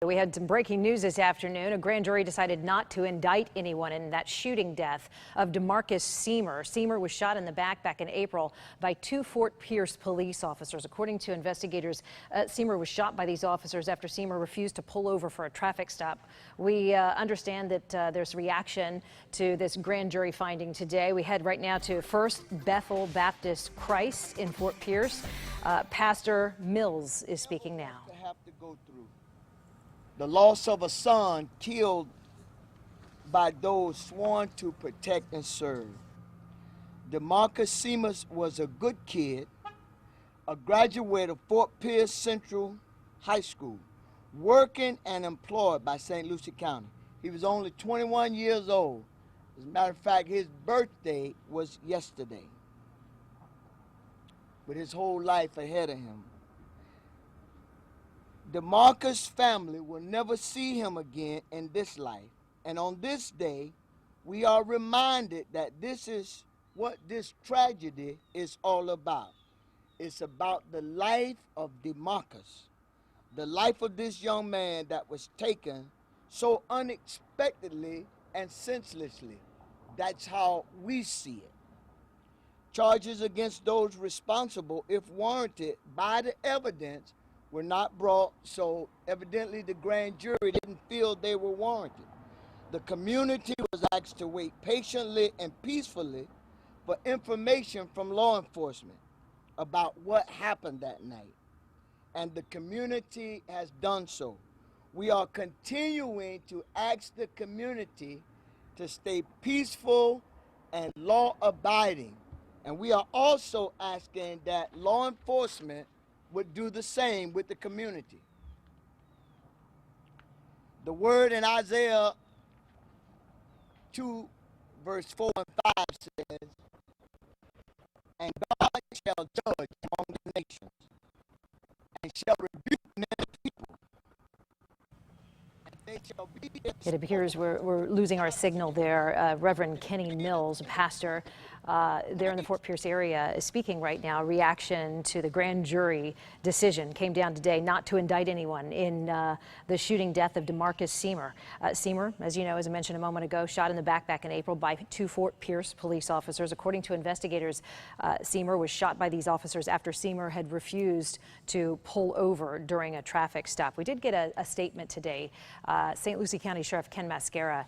We had some breaking news this afternoon. A grand jury decided not to indict anyone in that shooting death of DeMarcus Semer. Semer was shot in the back in April by two Fort Pierce police officers. According to investigators, Semer was shot by these officers after Semer refused to pull over for a traffic stop. We understand that there's reaction to this grand jury finding today. We head right now to First Bethel Baptist Christ in Fort Pierce. Pastor Mills is speaking now. The loss of a son killed by those sworn to protect and serve. DeMarcus Semer was a good kid, a graduate of Fort Pierce Central High School, working and employed by St. Lucie County. He was only 21 years old. As a matter of fact, his birthday was yesterday, with his whole life ahead of him. DeMarcus' family will never see him again in this life. And on this day, we are reminded that this is what this tragedy is all about. It's about the life of DeMarcus, the life of this young man that was taken so unexpectedly and senselessly. That's how we see it. Charges against those responsible, if warranted by the evidence, were not brought, so evidently the grand jury didn't feel they were warranted. The community was asked to wait patiently and peacefully for information from law enforcement about what happened that night, and the community has done so. We are continuing to ask the community to stay peaceful and law-abiding, and we are also asking that law enforcement would do the same with the community. The word in Isaiah 2, verse 4 and 5 says, "And God shall judge among the nations, and shall rebuke many people, and they shall be..." It appears we're losing our signal there. Reverend Kenny Mills, pastor there in the Fort Pierce area, is speaking right now. Reaction to the grand jury decision came down today not to indict anyone in the shooting death of DeMarcus Semer. Semer, as you know, as I mentioned a moment ago, shot in the back in April by two Fort Pierce police officers. According to investigators, Semer was shot by these officers after Semer had refused to pull over during a traffic stop. We did get a statement today. St. Lucie County Sheriff Ken Mascara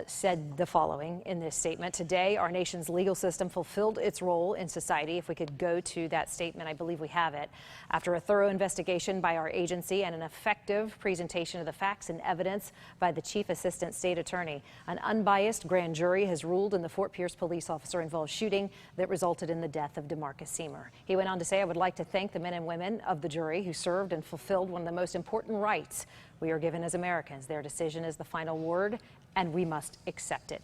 said the following in this statement: "Today, our nation's legal system fulfilled its role in society." If we could go to that statement, I believe we have it. "After a thorough investigation by our agency and an effective presentation of the facts and evidence by the Chief Assistant State Attorney, an unbiased grand jury has ruled in the Fort Pierce police officer involved shooting that resulted in the death of DeMarcus Semer." He went on to say, "I would like to thank the men and women of the jury who served and fulfilled one of the most important rights we are given as Americans. Their decision is the final word, and we must accept it."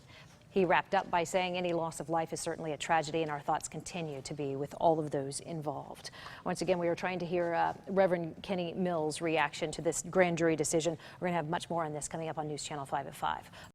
He wrapped up by saying any loss of life is certainly a tragedy, and our thoughts continue to be with all of those involved. Once again, we are trying to hear Reverend Kenny Mills' reaction to this grand jury decision. We're going to have much more on this coming up on News Channel 5 at 5.